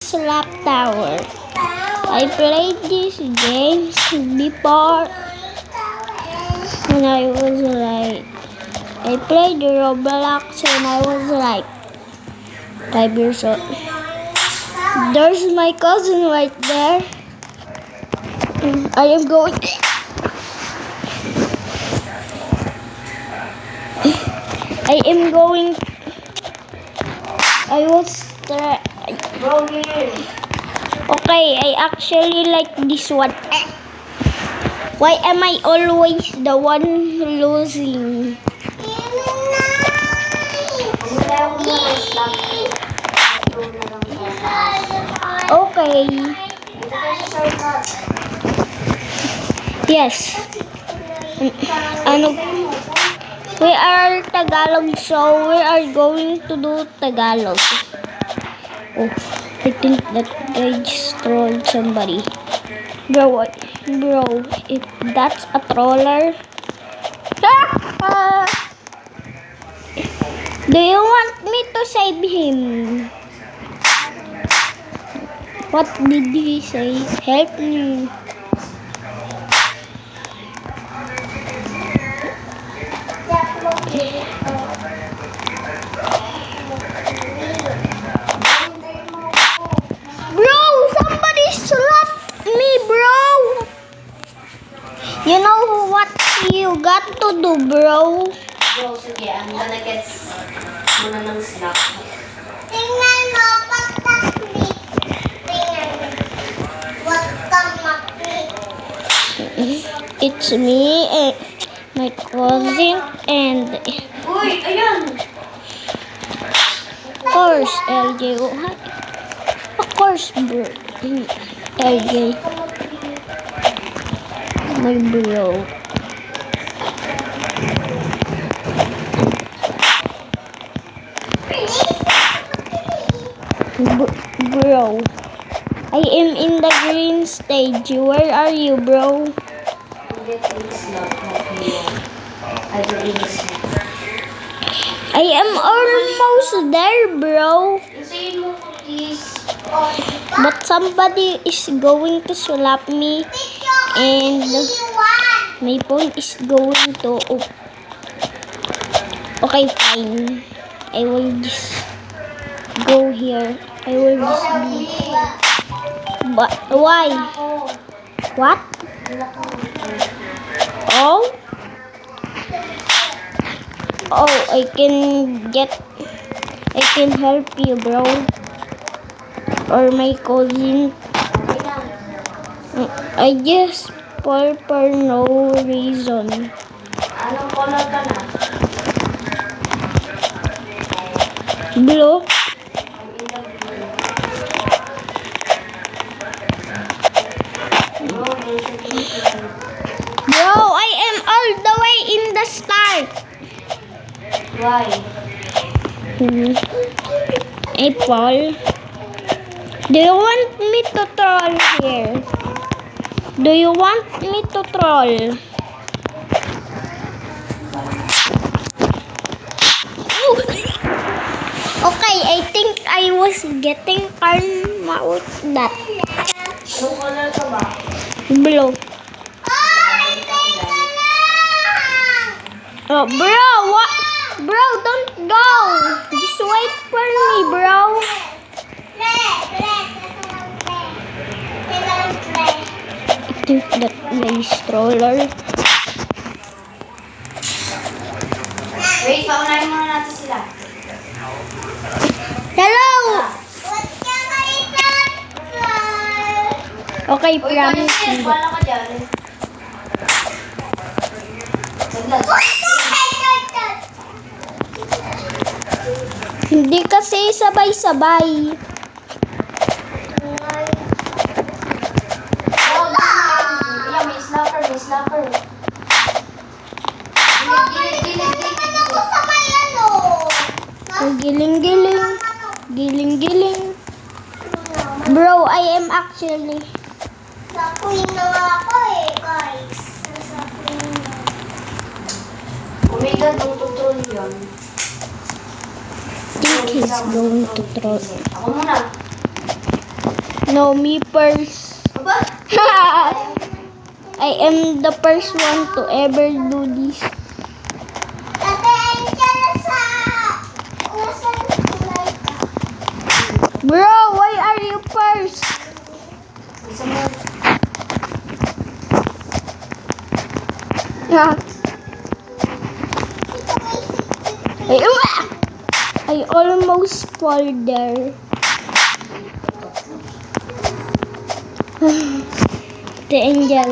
Slap Tower. I played these games before when I was like, I played Roblox when I was like 5 years old. There's my cousin right there. I am going. I am going. I was. Okay, I actually like this one. Why am I always the one losing? Okay. Yes. Ano? We are Tagalog, so we are going to do Tagalog. Oh, I think that I just trolled somebody. Bro, if that's a troller. Do you want me to save him? What did he say? Help me. Bro, somebody slapped me, bro. You know what you got to do, bro? Bro, sige, I'm gonna get muna ng slap. Tingnan mo, pagkaklik. Tingnan mo. Huwag kang maklik. It's me, my cousin, and Uy, ayun! of course, LJ. Of course, bro. LJ. My bro. Bro, I am in the green stage. Where are you, bro? I'm getting slap. Okay. I believe it's I am almost there, bro. Say mo, please. But somebody is going to slap me, and my phone is going to. Okay, fine. I will just go here. I will just be. But why? What? Oh? Oh, I can help you, bro. Or my cousin. I just fall for no reason. Anong color ka na? Blue? Bro, I am all the way in the start. Why? I fall. Do you want me to troll here? Do you want me to troll? Okay, I think I was getting karma with that. Anong color ka ba? Blue. Oh, bro, what? Bro, don't go. Just wait for me, bro. I think that my stroller. Wait, paunahin muna natin sila. Hello. Okay, Uy, promise Paris, me. wala ka dyan. Hindi kasi sabay-sabay. Ayan, may slapper, may slapper. Giling-giling. Giling-giling. Bro, I am actually. Nakuin na nga ako guys. Oh my God, ang tutrol yun. think he's going to throw. Ako muna. No, me first. Aba? I am the first one to ever do this. Bro, why are you first? Isa mo. Yeah. I almost fall there. The angel.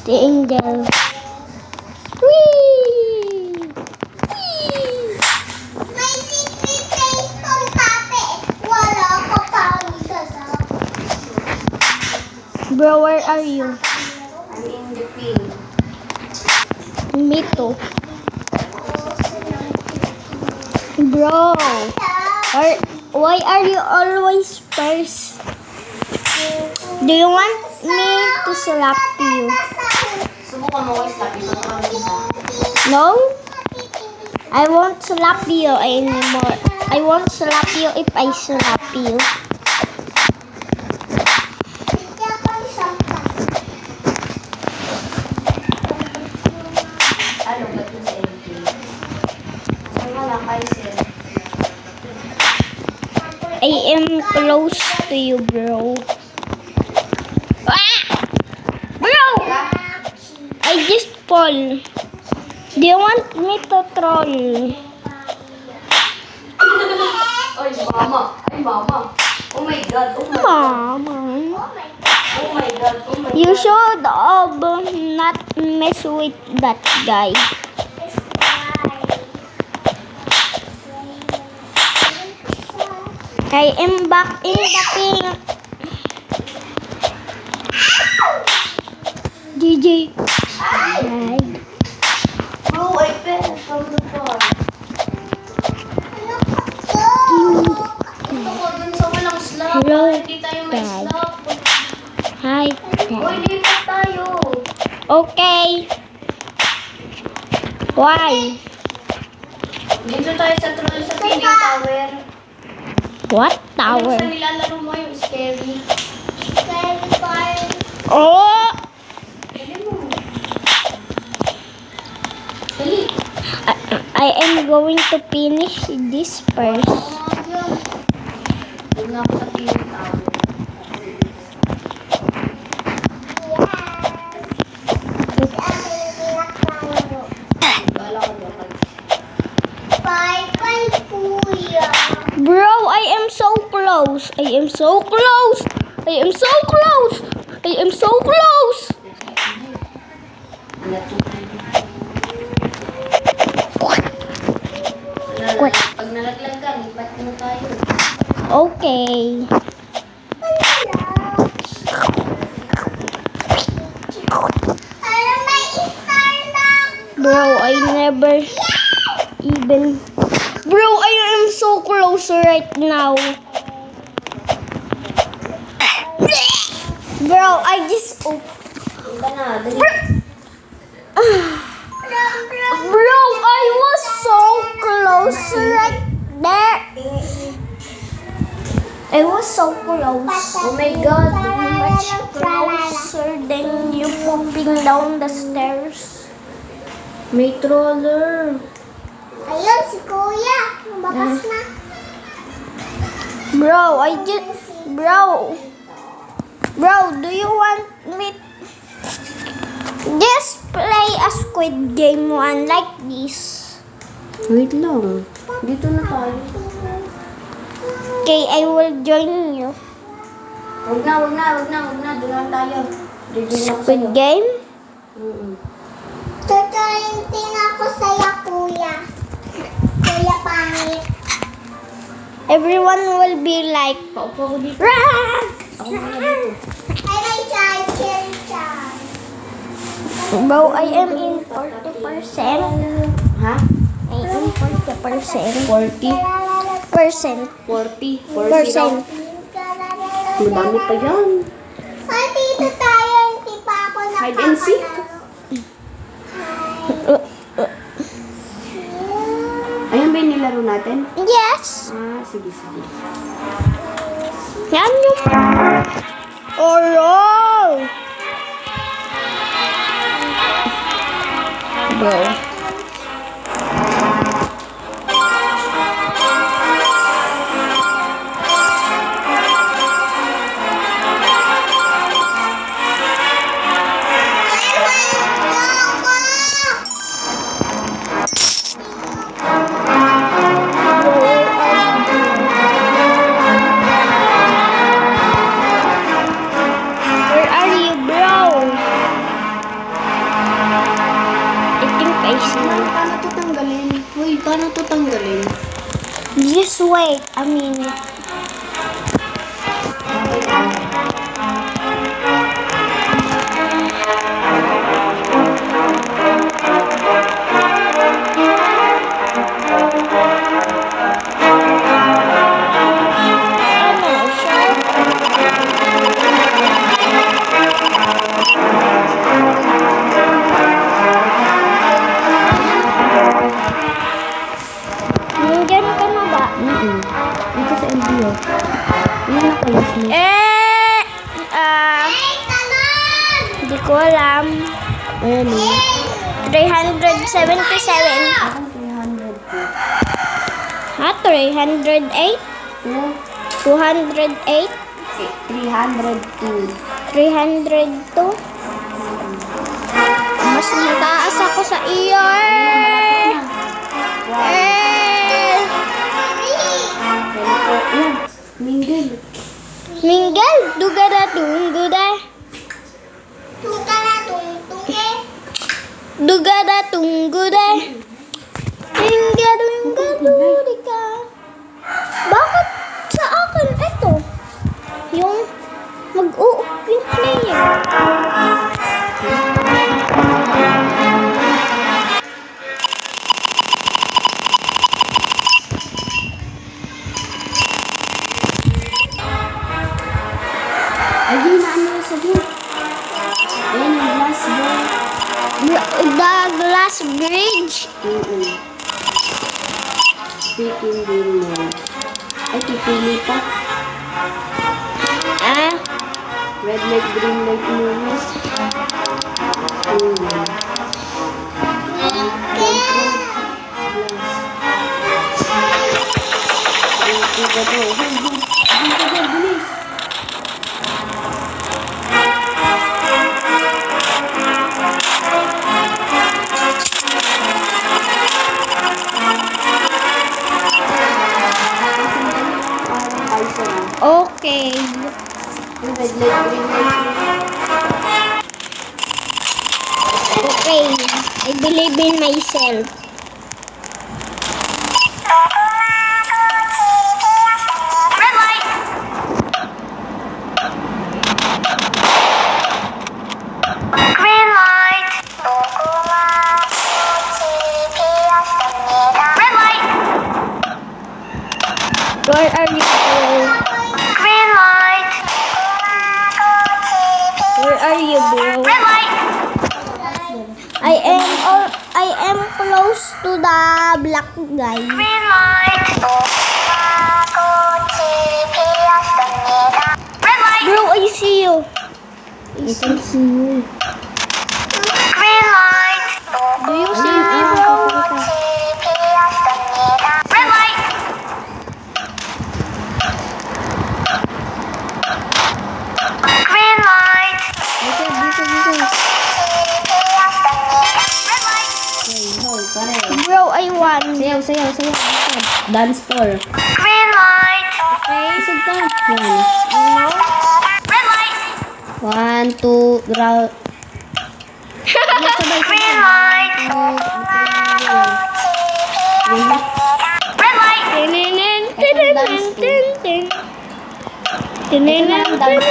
The angel. Whee! Whee! Bro, where are you? I'm in the pin. Me too. Bro, why are you always first? Do you want me to slap you? Subukan mo ko slap ito naman kita. No? I won't slap you anymore. I won't slap you if I slap you. Ano ba ito sa MP? Ang wala kayo sir. I am close to you, bro. Ah! Bro! I just fall. Do you want me to troll? Ay, mama! Ay, mama! Oh my God! Oh my God! Mama. Oh my God! Oh my You God! should have not mess with that guy. I am back in the pink. GG. Hi. Bro, I fell from the floor. Gusto ko dun sa walang slap. Hello, Hindi tayo may Dad. slap. Hi. Uy, lipat tayo. Okay. Why? Dito tayo sa feeding tower. What Ano tower? sa nilalaro mo yung scary? Oh! Dali mo. Dali. I am going to finish this first. Doon na ako sa feeding tower. Bala ko dapat. Bro, I am so close. I am so close. I am so close. I am so close. Pag nalaglag ka, lipat mo tayo. Okay. Bro, I never even... Bro, I am so close right now. Bro, I just... Oh. Iba na, dali. Bro, I was so close right there. I was so close. Oh my God, Much closer than you popping down the stairs. may troller. Ayun, si Kuya. Lumabas na. Bro, I just... Bro, do you want me... Just play a Squid Game one like this. Wait lang. Dito na tayo. Okay, I will join you. Wag na. Doon lang tayo. Dito na ako Squid sa'yo. Game? Tuturintin ako sa'yo, Kuya. Kuya pangit. Everyone will be like... Paupo ko dito. Rah! Ako muna dito. Ay, may chance. Bro, I am in 40%. Ha? I am 40%. 40? 40%. 40? Madami pa yan. Ay, dito tayo. Hindi pa ako Hide and seek? Ayan ba yung nilaro natin? Yes. Ah, sige. Yan yung... Oro! Bro. Where are you, bro? I think I see you. Paano to tanggalin? Uy, paano to tanggalin? Just wait a minute. Ano, sure? Nandiyan ka na ba? Dito sa LBO. Yun na kayo, Smith. Hindi ko alam. Ayan eh. 377. Parang 300 po. Ha? 308? 208? 302. 302? Mas mataas ako sa iyo eh! Eh! Ayan, mingle. Minggal, duga na tunggu deh. Duga na tunggu deh. Dingga dungga dudika. Bakit sa akin ito? Yung mag-uup yung player. Ayun na ano sa group. Ayan yung glass door. The glass bridge. Speaking game mode. Ay, pipili pa. Ah, Red light, green light muna. okay. Red light, green light. Okay. I believe in myself. Red light. Green light. Red light. Where are you going? Green light. Where are you, bro? Red light. I am close to the black guy. Green light. Bro, I see you. I can see you. Green light. Do you see me, bro? Red light. Green light. Dito. Red light. Hoy, pare. Bro, I won. Sayaw. Dance floor. Green light. Isag ka. Yan. No. Red light. 1, 2, draw. Green light. Red light.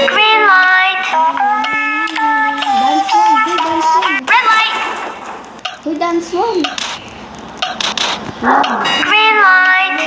Green light. Dance one. Red light. Who dance one? Green light.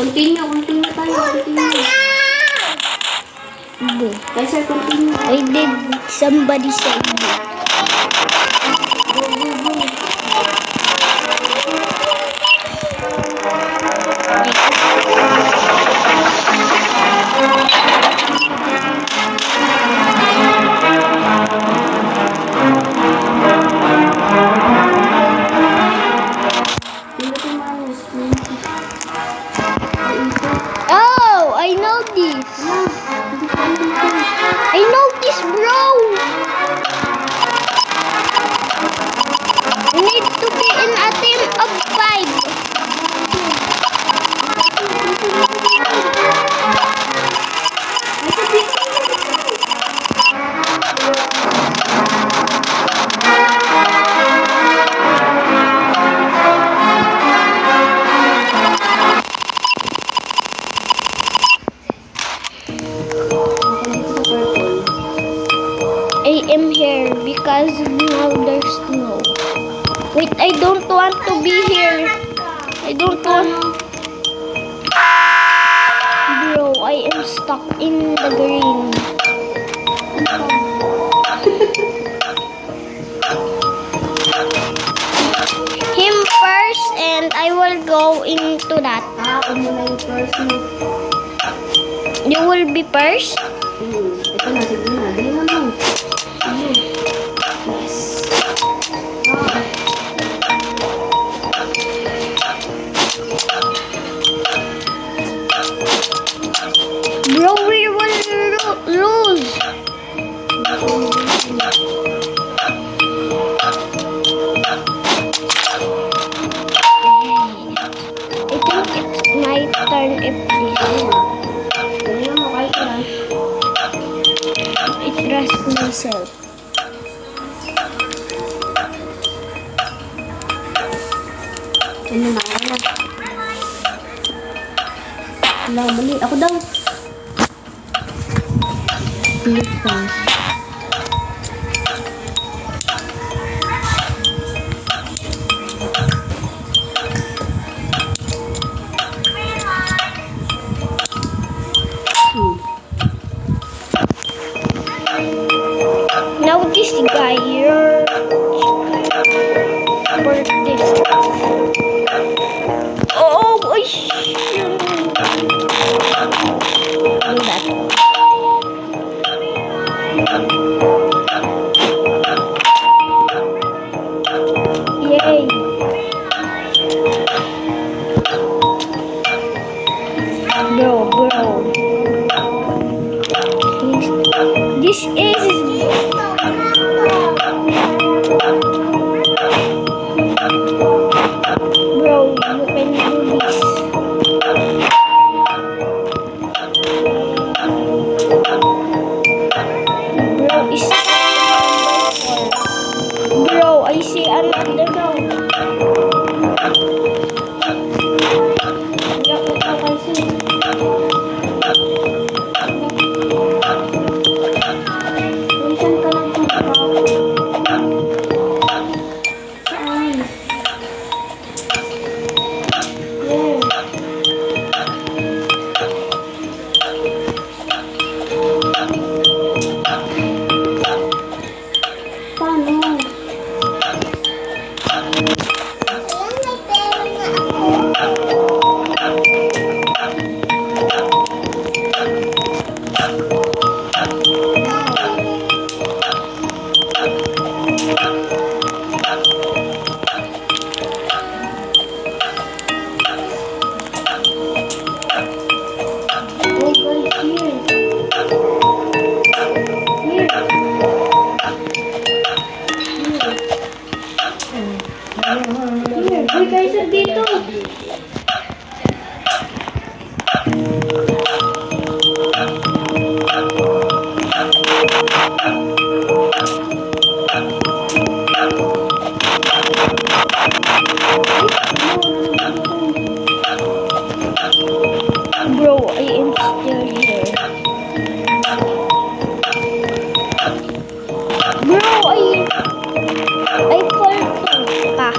Continue tayo. Continue. Kaiser, continue. I did somebody said me. Go, go, go. Pindutin mo ang screen. Oh, I know this. I know this, bro. We need to be in a team of 5. I am here because now there's snow. Wait, I don't want to be here. I don't want. Bro, I am stuck in the green. Him first and I will go into that. Ako muna yung first mo. You will be first? Ito na, sige na. Dali mo na. Yes. Bro, we will lose. I think it's my turn if this. Dali mo kahit na. I trust myself. Ano na, ano na. Wala, mali. Ako daw. Click pass. Now this guy, you're for this. Oh, I do that. Yay! Bro. This is. Bro, you can do this. Bro, is Bro, I see another now. Nakita kasi. Minsan ka lang kung baka. Saan? Where? Paano? Ayan, may pera na ako. Oh, guys, here. Here. Uy, guys, dito. Bro, I am still here. Bro, I fall to pa.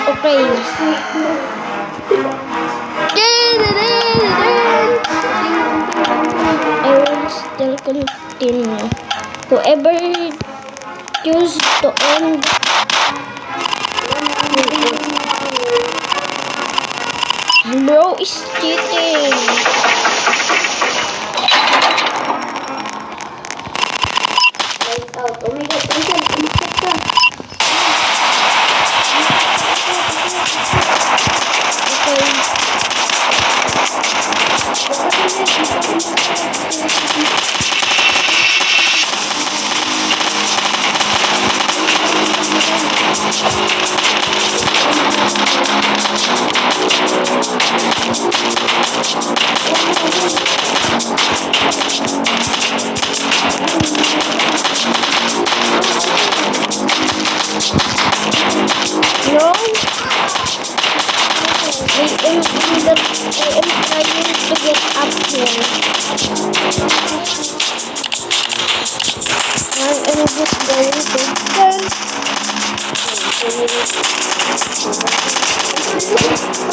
Okay. I will still continue. Whoever choose to end bro is cheating. Lights out. Oh my god, Rachel, umakit ka. Okay. No. I am trying to get up here. I am just going to dance.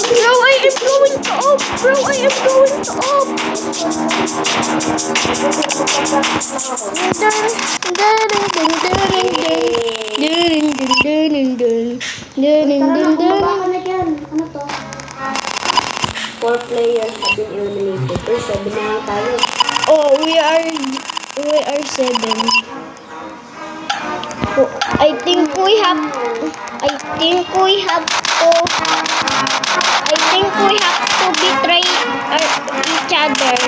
Bro, I am going to up. Bro, I am going to up. Tara na, kumaba ka na dyan. Ano to? 4 players have been eliminated. Uy, 7 na lang tayo. Oh, we are 7. Oh, I think we have to betray each other.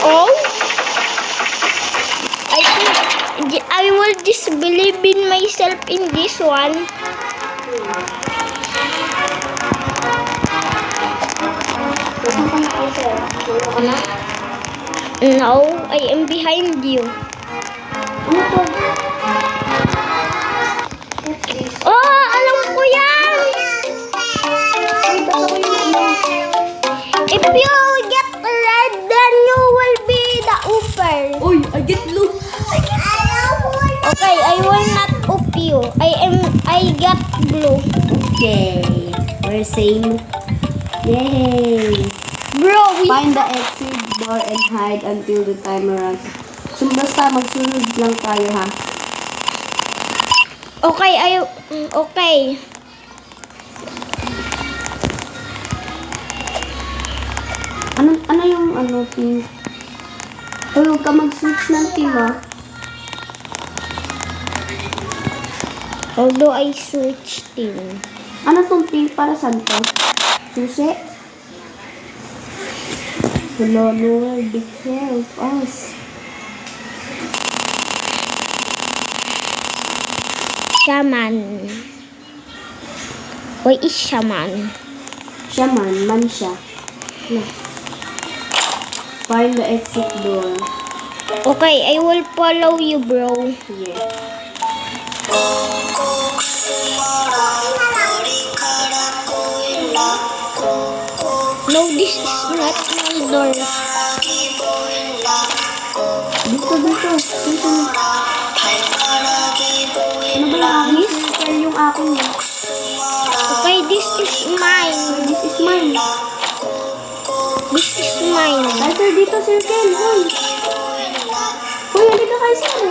Oh, I think I will just believe in myself in this one. Nasaan ka na, Acer? Solo ka na? No, I am behind you. Ano to? Oh, alam ko yan! Uy, ba't ako yung ano? If you get red, then you will be the upper. Uy, I get blue. Okay, I will not up you. I got blue. Okay. We're same. Yay! Bro, we Find the exit door and hide until the timer runs. So, basta magsunod lang tayo, ha? okay, okay. Ano yung team? Uy, huwag ka mag-switch ng team, ha? Although I switched team. Ano tong team para saan to? Susi? Hello, Lord, help us. Shaman. Why is shaman? Shaman, man siya. No. Find the exit door. Okay, I will follow you, bro. Yeah. No, this is not my door. Dito. Ano ba yung akin? Circle yung akin eh. Okay, this is mine. This is mine. This is mine. Ay, sir, dito circle. Hoy. Hoy, halika kay sir.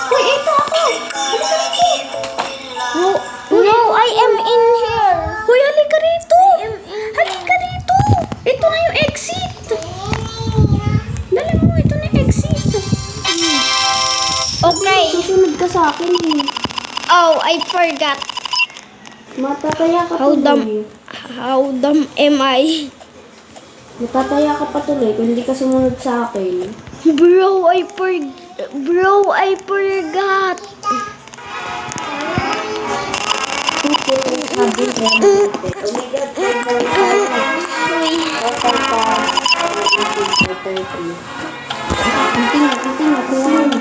Hoy, ito ako. Halika rito. No, I am in here. Hoy, halika rito. Halika rito. Ito na yung exit. Dali mo, ito na yung exit. Okay. Susunod ka sa akin eh. Oh, I forgot. Matataya ka How dumb am I? Matataya ka pa tuloy kung hindi ka sumunod sa akin. Bro, I forgot. People have been eliminated. Oh my God, Uy. Continue, kuha mo.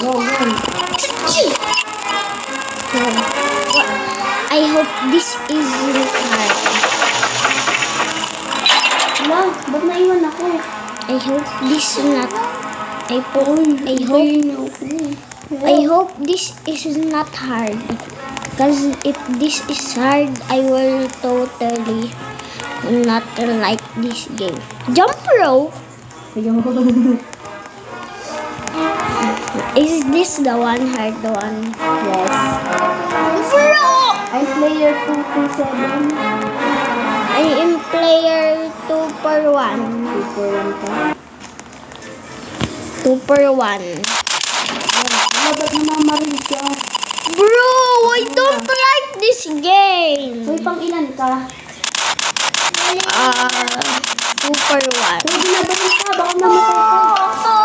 Go. I hope this isn't hard. Ba't naiwan ako? I hope this is not. I hope this is not hard. Because if this is hard, I will totally not like this game. Jump rope? Is this the one hard one? Yes. Bro! I'm player 227. I am player 2 per 1. Super lang ka. 2 per 1. Wala, ba't namamaril ka? Bro, I don't like this game. Uy, pang ilan ka? 2 per 1. Uy, binabaril ka. Baka mamatay ka.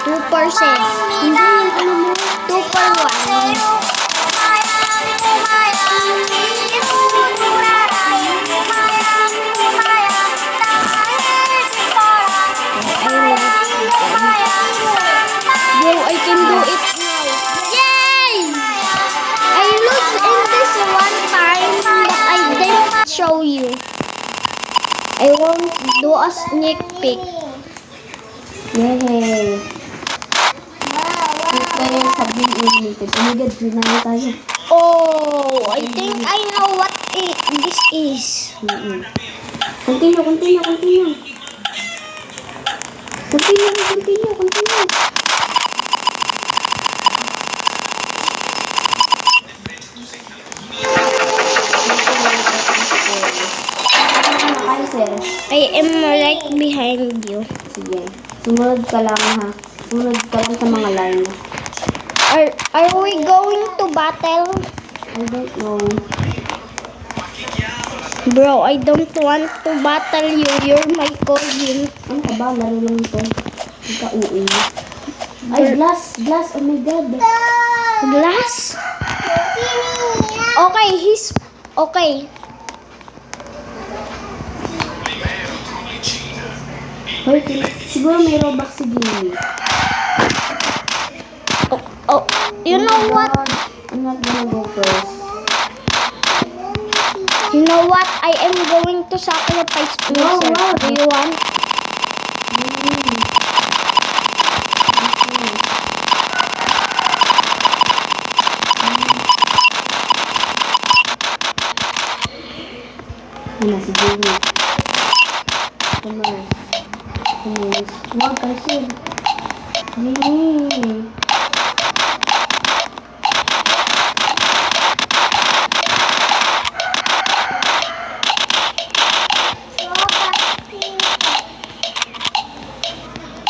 2%. Hindi, ano mo? 2 per 1. Bro, I can do it now. Yay! I looked in this one time, but I didn't show you. I won't do a sneak peek. Yay! Two players have been eliminated. Oh my god, ginaya tayo. Oh, I think I know what this is. Continue. Continue. Kaiser. I am right behind you. Sige. Sumunod ka lang ha. Sumunod ka lang sa mga line. Are we going to battle? I don't know. Bro, I don't want to battle you. You're my cousin. Ano ka ba? Laro lang ito. Ika-uwi. Ay, glass. Oh my god. Glass? Okay, he's... Okay. Hoy, siguro may Robux si Jimmy. Oh, you know what? I'm not gonna go first. You know what? I am going to sacrifice myself. wow. Do you want? Ano si Jimmy? Commerce. Wag kasi. Jimmy.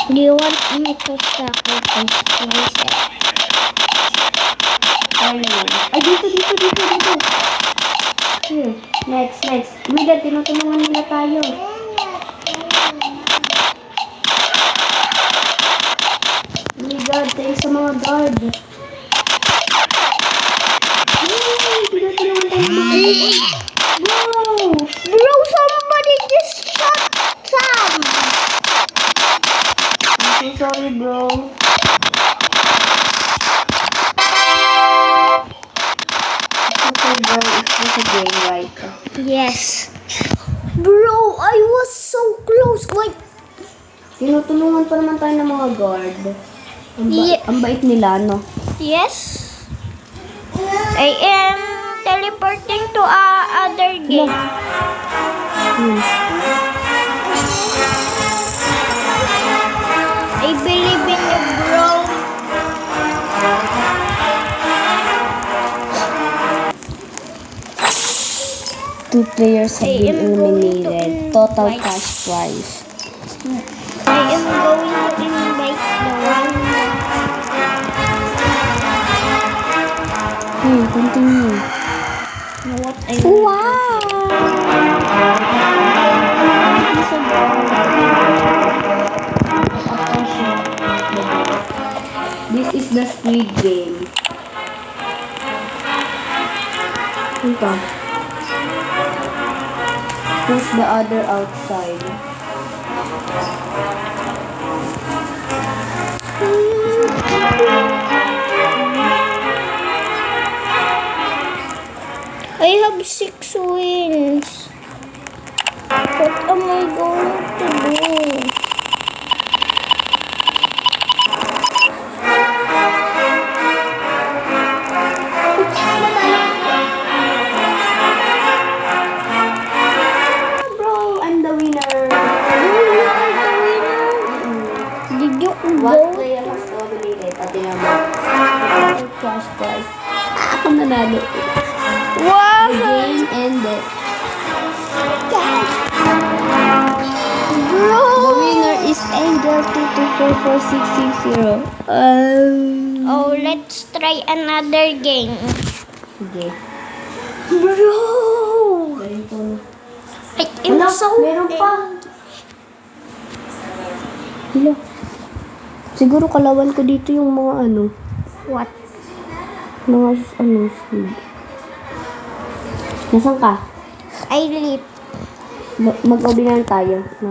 Do you want me to sacrifice myself? Ay, dito. Here. Next. Oh my god, tinutulungan nila tayo. Oh my god, tayo sa mga guard. Tinutulungan tayo. Wow! Bro, somebody just shot Sam. I'm so sorry, bro. Okay, bro, it was a game, right? Yes. Bro, I was so close. Wait. Tinutulungan pa naman tayo ng mga guard. Yeah. Ang bait nila, no? Yes. I am teleporting to other game. I believe in you, bro. Two players have I been am going to eliminated. Total invite- cash prize. I am going to invite the one. Continue. You know what I This is the Squid Game. Ito. Push the other outside. I have 6 wins. What am I going to do? Bro, I'm the winner. You are the winner. Did you What go? player has dominated? Pati naman. Cash prize. Ako nanalo. Wow! Game ended. Bro! The winner is Angel224460. Oh, let's try another game. Sige. Bro! Ganito na. I am Wala, so meron pa. Hala. Siguro kalawan ko dito yung mga ano. What? Mga ano. Seed. Nasaan ka? I leap. Mag-obi na lang tayo. Na.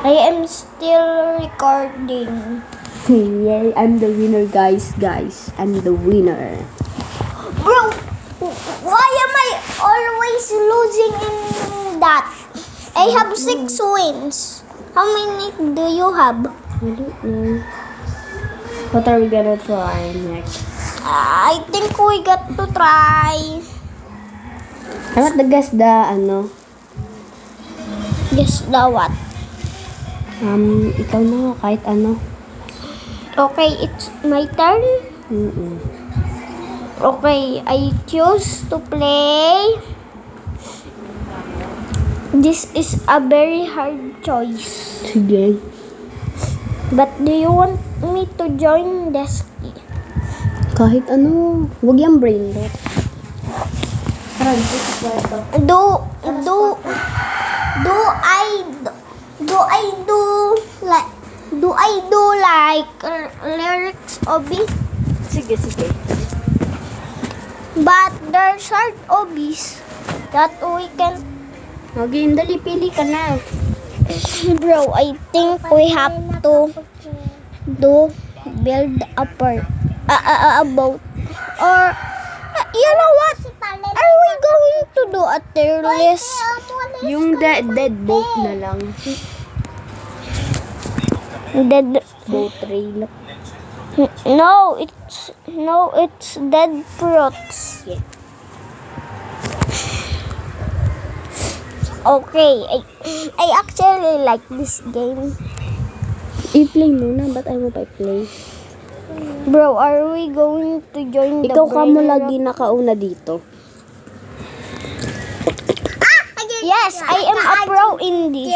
I am still recording. Yay, I'm the winner, guys. I'm the winner. Bro, why am I always losing in that? I have 6 wins. How many do you have? I don't know. What are we gonna try next? I think we got to try. I want to guess the ano. Guess the what? Ikaw na nga, kahit ano. Okay, it's my turn. Mm-mm. Okay, I choose to play. This is a very hard choice. Sige. But do you want me to join Desky? Kahit ano. Huwag yung brain rot. Tara, dito sa kwarto. Do I do like lyrics obi? Sige. But there's hard obis that we can. Okay, dali, pili ka na. Bro, I think we have to build a boat. Or you know what? Are we going to do a tier list? Yung dead boat na lang. Dead. Boat trail. No, it's dead fruits. Yeah. Okay, I actually like this game. I-play muna, ba't ayaw mo pa i-play? Bro, are we going to join the Ikaw ka mo brain lagi nakauna dito. Yes, I am a pro in this.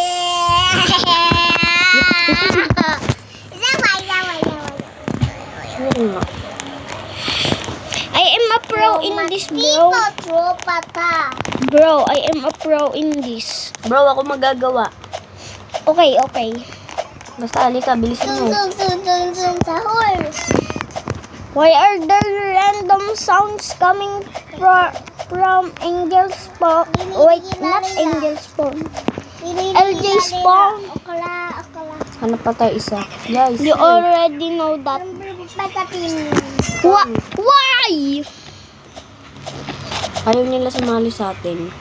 I am a pro in this, bro. Bro, I am a pro in this. Bro, ako magagawa. Okay. Basta ali ka, bilisan mo. Why are there random sounds coming from Angel's spawn? Wait, not Angel's spawn. LJ spawn. Hanap pa tayo isa. Guys, You already know that. Why? ayaw nila sumali sa atin.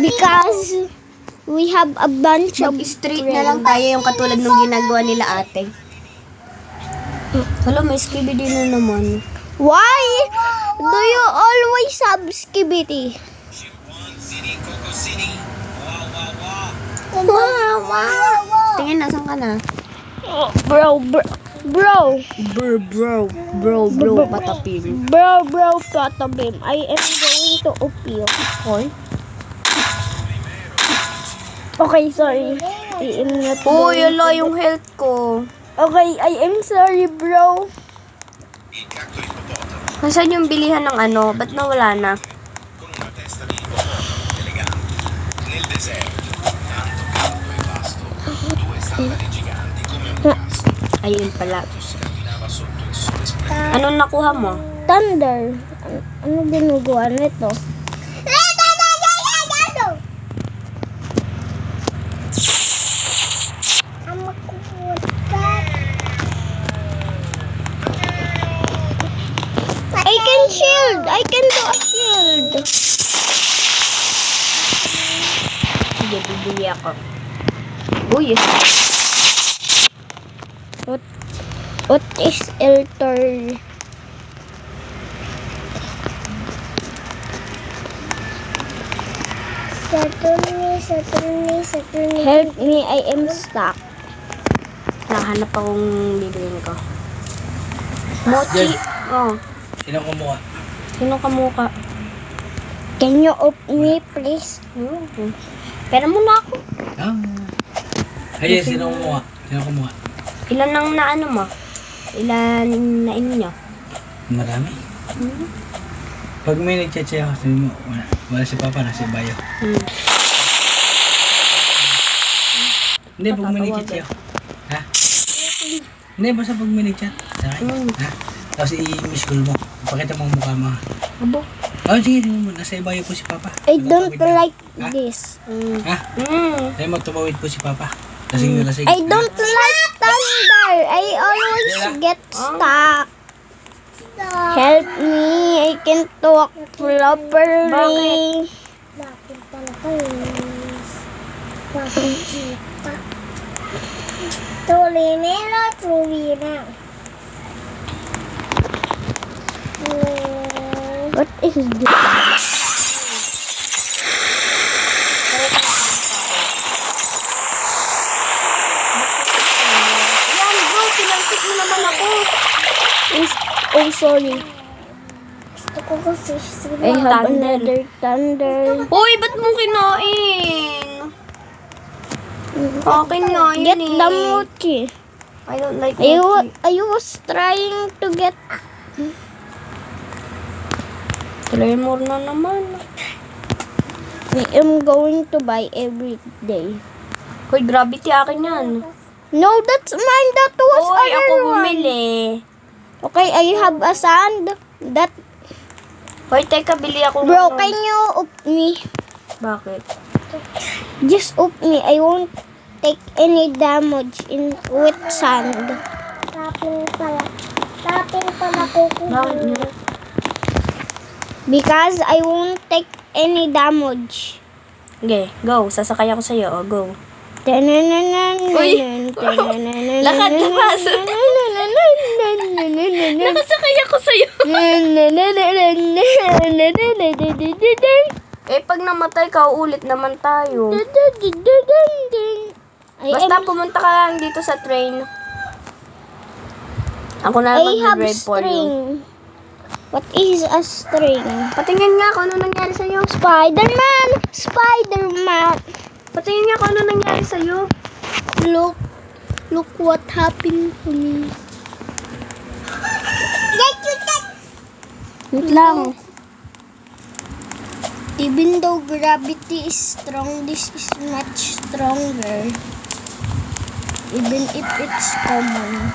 Because we have a bunch of Mag-street na lang tayo yung katulad nung ginagawa nila ate. Hala, may skibidi na naman. Why do you always have skibidi? Tingin, nasan ka na? Bro, Patapin. patabim. I am going to upio. Hoy? Okay, sorry. I am not Oh, going yala yung health ko. Okay, I am sorry, bro. Nasaan yung bilihan ng ano? Ba't nawala na? Ayun pala. Anong nakuha mo? Thunder. Ano ginagawa nito? I can do a shield. ka. Uy, What is altar? Saturni. Help me, I am stuck. nahanap akong bibilin ko. Mochi. Oh, Sino kumuha? sino kamuka? Can you open me, please? Pero muna ako. Ah. Ayun, sino kumuha? Sino kumuha? Ilan ang naano mo? Ilan na inyo? Marami. Pag may nagchat-chat ako, sabi mo, wala si Papa, nasa bayo. Hindi, pag may nagchat ako. Ha? Hindi, basta pag may nagchat. Sa akin. Ha? Tapos i-miss call mo. Pakita mo ang mukha mo. Abo. Oh, sige, nasa bayo po si Papa. I don't Nagtatawid na. like Ha? this. Ha? Sabi mo, tumawid po si Papa. Lasing na lasing. I don't like thunder. I always get stuck. Help me. I can't talk properly. Bakit pala guys? Bakit kita? Tulinero, tulina. What is this? Yan, bro. Pinalsik mo naman ako. Oh, sorry. Gusto ko kasi I sila. have Thunder. another thunder. Uy, ba't mo kinain? Akin nga yun Get eh. the mochi. I don't like I mochi. was trying to get. Tremor na naman. I am going to buy every day. Hoy, gravity akin yan. No, that's mine. That was Uy, ako other one. bumili. Okay, I have a sand. That Hoy, teka, bili ako. bro, can you up me? Bakit? Just up me. I won't take any damage in with sand. Tapin pala. Tapin pala kukuha. Bakit nga? Because I won't take any damage. Okay, go. Sasakay ako sa'yo. Oh, go. Uy! Lakad na pas. Nakasakay ako sa'yo. Eh, pag namatay ka, uulit naman tayo. Basta pumunta ka lang dito sa train. Ako na I lang have mag-drive for you. string. What is a string? Patingin nga kung ano nangyari sa'yo. Spider-Man! Spider-Man! Patingin nga kung ano nangyari sa'yo. Look what happened to me. Wait lang. Even though gravity is strong, this is much stronger. Even if it's common.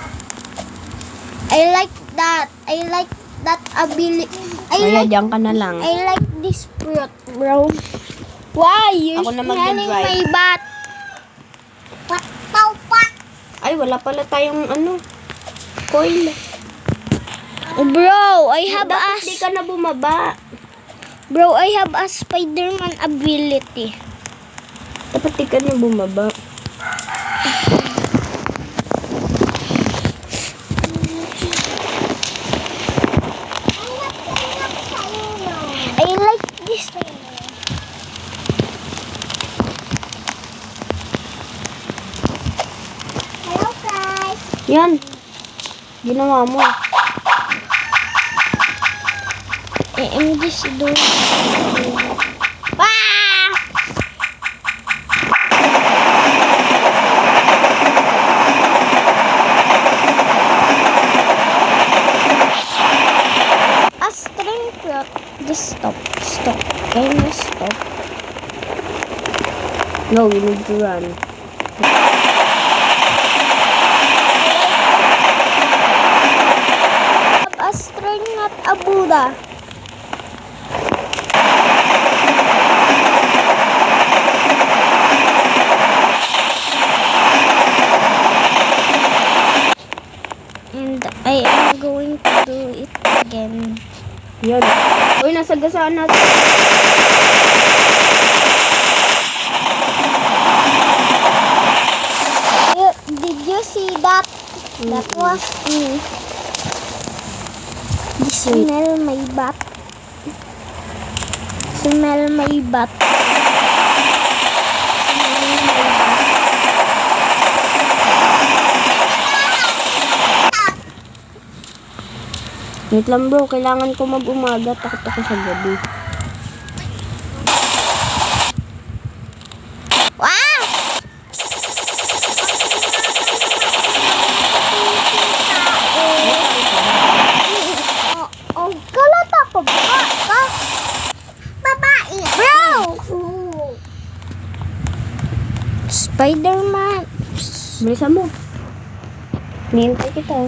I like that. I like that ability. Kaya diyan ka na lang. I like this fruit, bro. Why? You're Ako na smelling mag-drive. my butt. Ay, wala pala tayong ano. Coil. Bro, I have a Dapat di ka na bumaba. bro, I have a Spider-Man ability. Dapat di ka na bumaba. I like this. Hello guys. Yan. Ginawa mo. I am just doing. Ah! A string plot. Just stop. Stop. Can you stop? No, you need to run. A string, not a Buddha. And I am going to do it again. Yan. Uy, nasagasaan natin. see that? That was me. You smell my butt. Smell my butt. Wait lang bro, kailangan ko mag-umaga. Takot ako sa gabi. Wow! Oh, kalata pa ba ka? Babae. Bro! Spider-Man. Bilisan mo. Nihintay kita.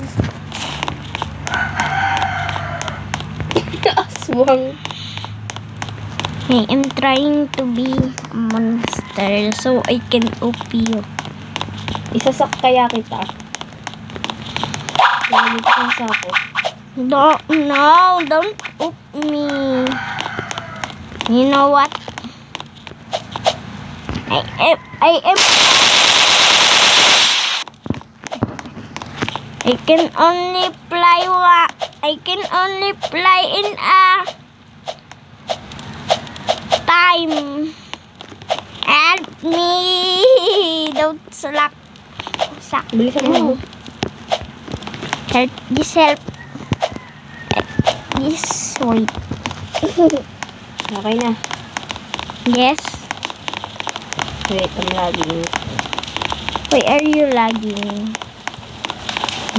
Aswang. I am trying to be a monster so I can OP you. Isasak kaya kita. Nalilito kang sapo. No, don't OP me. You know what? I can only fly in a time. Help me. Don't suck. Bilisan mo. Help. This wait. Okay na. Yes. Wait, I'm lagging. Why are you lagging?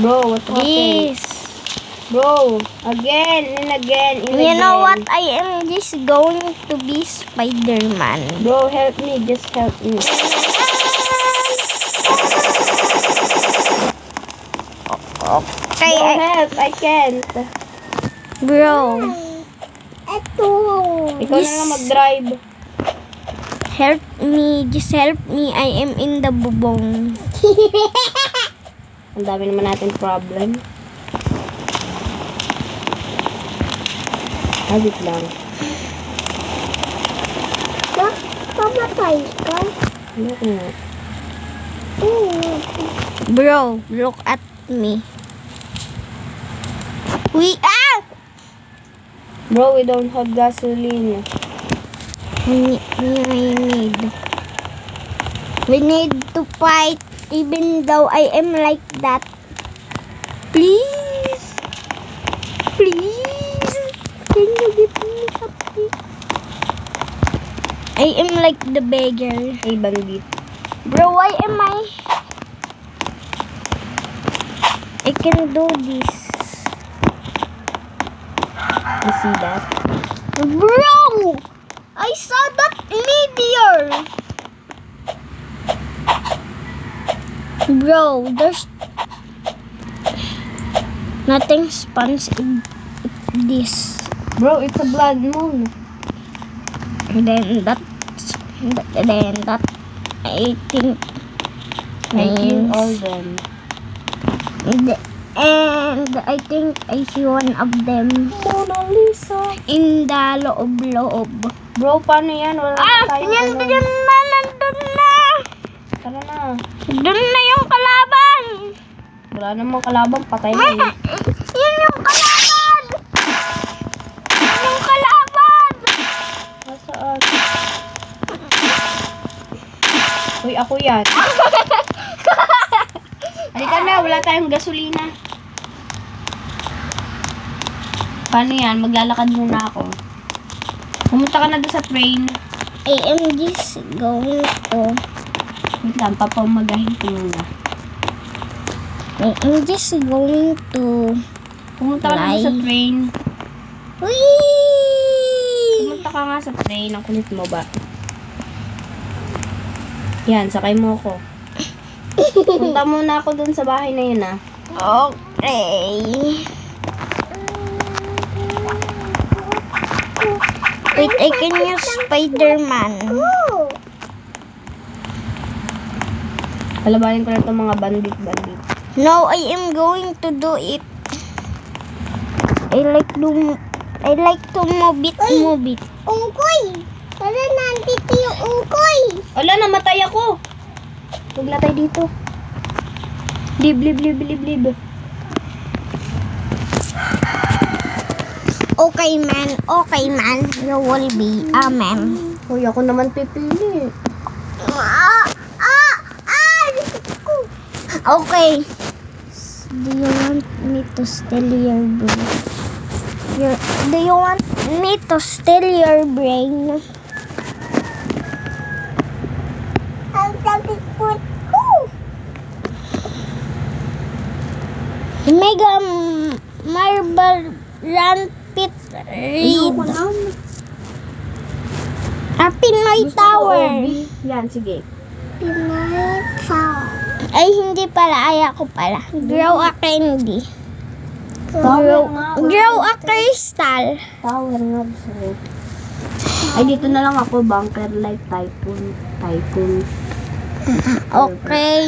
Bro, what happened? This. Bro, again and again and You again. know what? I am just going to be Spider-Man. Bro, help me. Just help me. Okay, Bro, help. I can't. bro. Ito. Ikaw na lang mag-drive. Help me. Just help me. I am in the bubong. Ang dami naman natin problem. Wait lang. Pamatay ka. Ano ko nga? Bro, look at me. Bro, we don't have gasoline. We need to fight even though I am like that. Please. Please. Can you give me something? I am like the beggar. Hey, bandit. Bro, why am I can do this. You see that? Bro! I saw that meteor! Bro, there's nothing spawns in this. Bro, it's a blood moon. Then that I think I killed means- all them. and I think I see one of them Mona Lisa. in the loob. Bro, paano yan? Wala na tayong ano. Nandun na! Tara na. Doon na yung kalaban! Wala namang kalabang, patay na yun. Yun yung kalaban! Yun yung kalaban! Nasaan? Uy, ako yan. Halika na, wala tayong gasolina. Paano yan? Maglalakad muna ako. Pumunta ka na doon sa train. I am just going to... Wait lang, papamagahin ko muna. I am just going to... Pumunta ka na doon sa Fly. train. Whee! Pumunta ka nga sa train. Ang kulit mo ba? Yan, sakay mo ako. Punta muna ako doon sa bahay na yun, ah. Okay. Wait, I can use Spider-Man. Kalabanin ko na itong mga bandit. No, I am going to do it. I like to move it. Ungkoy. Tara, nandito yung ungkoy. Wala, namatay ako. Huwag na tayo dito. Blib. Okay, man. You will be a man. Hoy, ako naman pipili. Okay. Do you want me to steal your brain? Do you want me to steal your brain? Ang takot ko. Mega Marble Rampit Reed. Ayoko na. Pinoy Gusto ko Tower. OB. Yan, sige. Pinoy Tower. Ay, hindi pala. Ay, ako pala. Grow a candy. Grow a crystal. Tower nga gusto ko. Ay, dito na lang ako. Bunker light typhoon. Okay.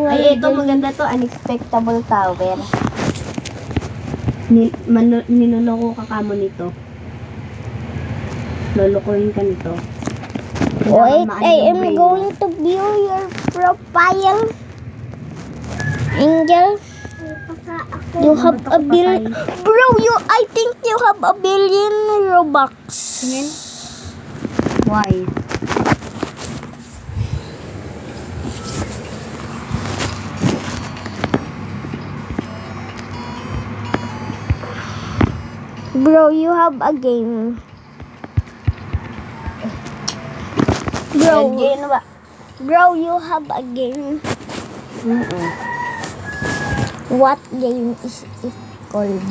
Ay, ito maganda to. Unexpectable tower. Niloloko ka kamo nito. Lolokohin ka nito. Wait, Kailangan I maano am yung brain going to view your profile. Angel, you have a billion. Bro, I think you have a billion Robux. Tingin. Why? Bro, you have a game. Bro, Again ba? bro, you have a game. What game is it called?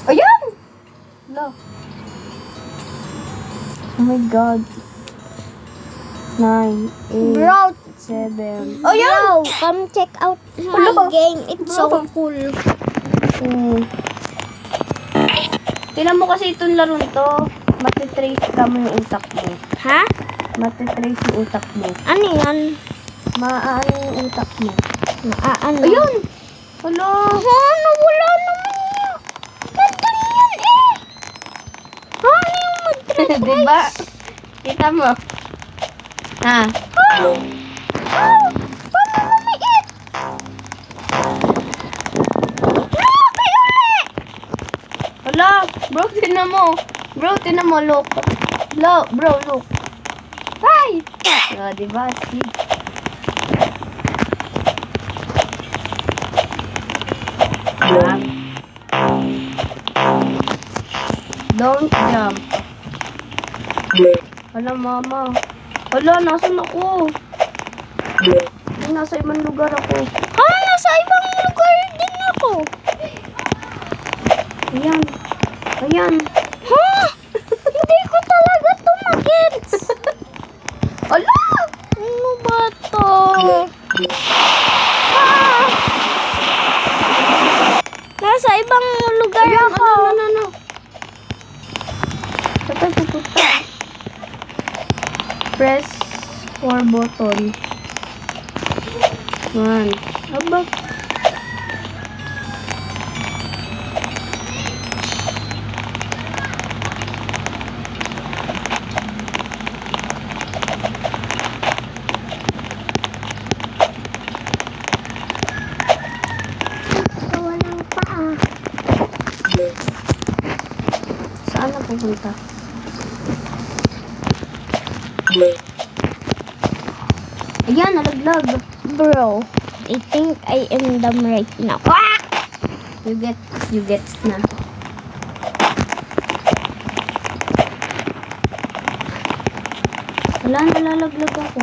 Ayan! No. Oh my God. 9, 8, Bro, 7. bro, come check out my Hello. game. It's so Bro. cool. Tingnan mo kasi itong laro to. Matitrace ka mo yung utak mo. Ha? Matitrace yung utak mo. Ano yan? Maaan yung utak mo. Ano? Ayun! Hello! Ano? Wala naman yun. Nandun yan eh. Ano yung Madrid? Diba? Kita mo. Ha? Paano lumiit? Lumaki ulit! Hala! Bro, tinan mo. Bro, tinan mo. Look. Bro, look. Hi! Diba? See? Don't jump. Hala, mama. Hala, nasan ako? Nasa ibang lugar ako. Nasa ibang lugar din ako. Ayan. Ayan. Ha? Hindi ko talaga to magets. Hala! Ano ba to? Ah! Nasa ibang lugar Ayan, ako. ano. Saan tayo pupunta? Press 4 button. 1. Aba. Walang paa. Saan na pupunta? Ayan, nalaglag. Bro, I think I am dumb right now. Ah! You get na. Wala, nalalaglag ako.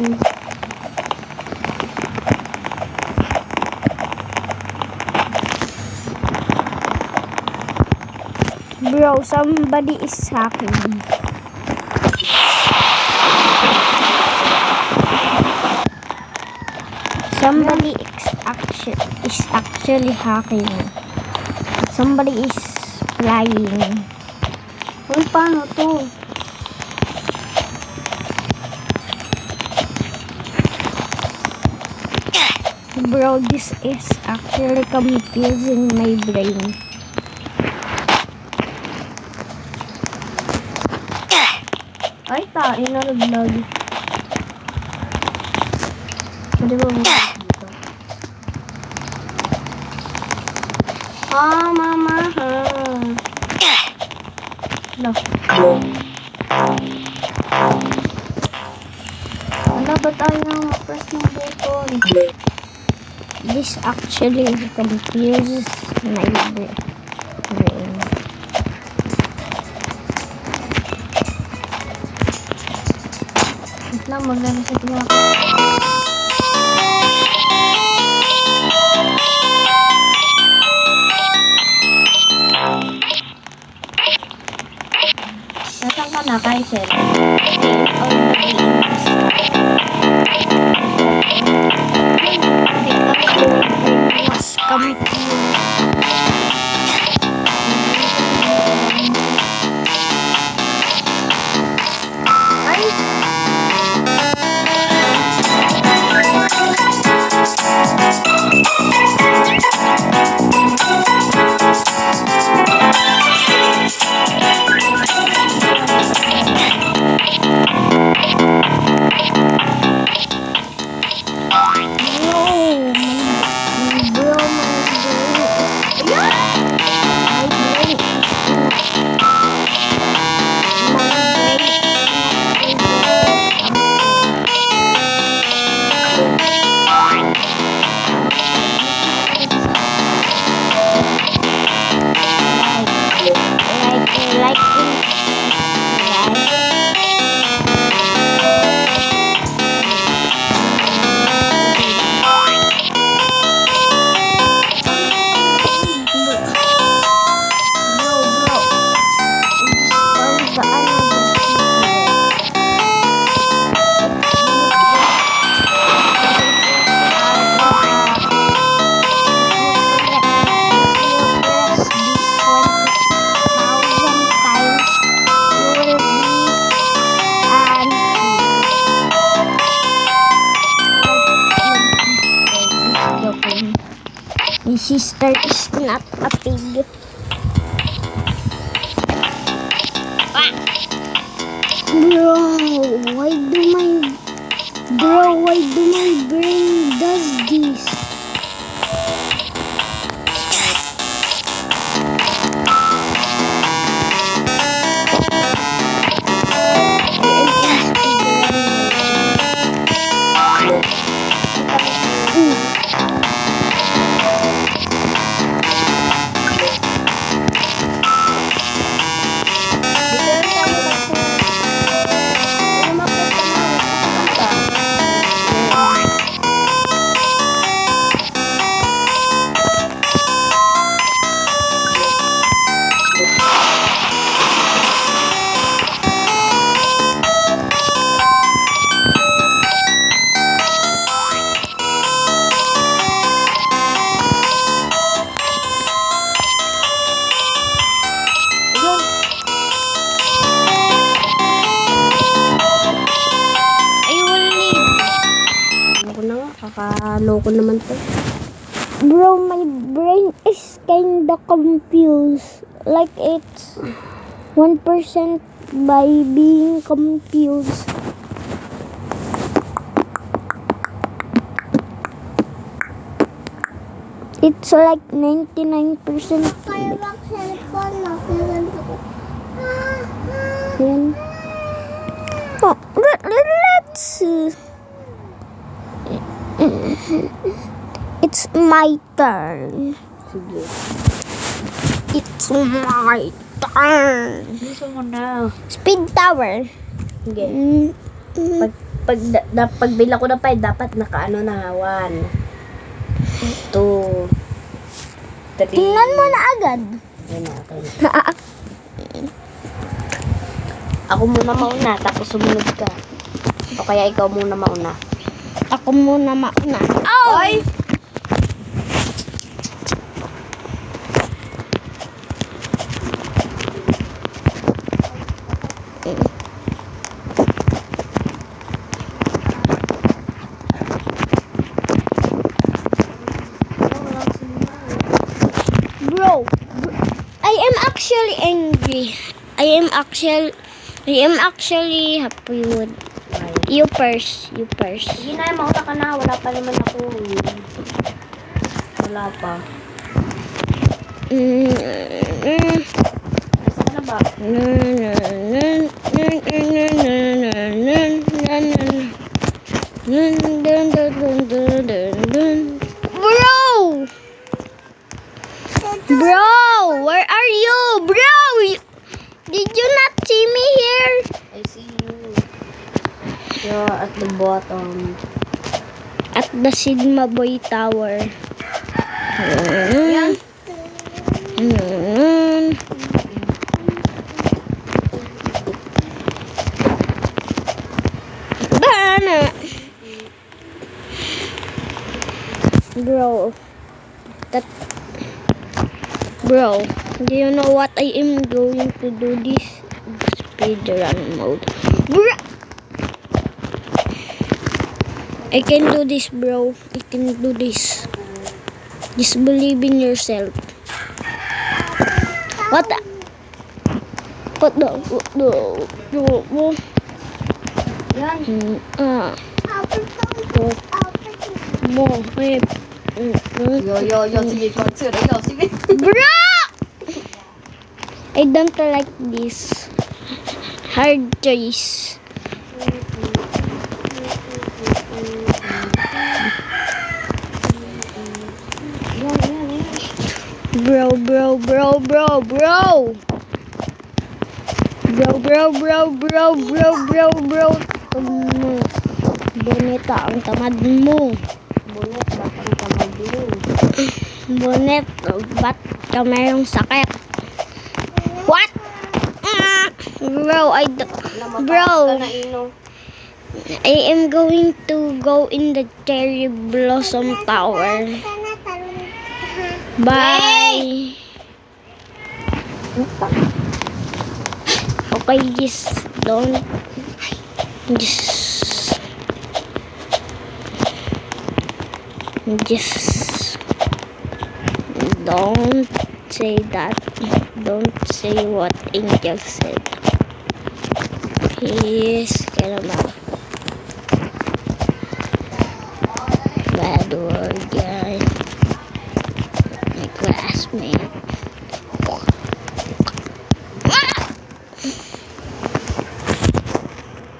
Bro, somebody is hacking. Somebody is actually hacking. Somebody is flying. Uy, paano to? Bro, this is actually confusing my brain. Ay, tayo nalaglag. Pwede ba mo dito? Mama. Hala. Hala, ba't ayaw ma-press ng button? This actually confuses my brain. Wait lang, mag-reset nga ako. Nasaan ka na, Kaisel? Was confused. My sister is not a pig. Why do my brain does this? Kakaloko naman to. Bro, my brain is kinda confused. Like it's 1% by being confused. It's like 99%. Kaya bang cellphone mo? Yan. Oh, let's see. It's my turn. Sige. It's my turn. Gusto mo na. Speed tower. Sige. Mm, Pagbila ko na pa, dapat nakaano na 1, 2, 3. Tingnan mo na agad. Ayun na, okay na. Ako muna mauna, tapos sumunod ka. O kaya ikaw muna mauna. Ako muna mauna. Oy! Bro, I am actually angry. I am actually happy with you first. Sige na, mauna ka na. Wala pa naman ako. Wala pa. Saan na ba? Bro! Bro, where are you? Bro! Did you not see me here? I see you. You're at the bottom. At the Sigma Boy Tower. Yan. Bana! Bro, bro, do you know what I am going to do this speedrun mode? Bro, I can do this, bro. I can do this. Just believe in yourself. What the? Yan. Mo, Yo, sige, concert. Yo, sige. bro! I don't like this. Hard choice. Bro. Boneta ang tamad mo. Bulat, batang kamagulong. Bonet, ba't ka mayroong sakit? What? Bro, Bro. Ka na, Ino. I am going to go in the Cherry Blossom Tower. Bye. Okay, just don't don't say that. Don't say what Angel said. He's kind of a bad word guy. My classmate.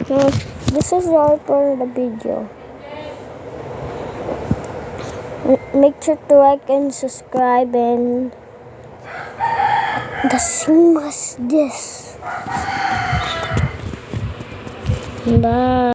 So, this is all for the video. Make sure to like and subscribe, and the same as this. Bye.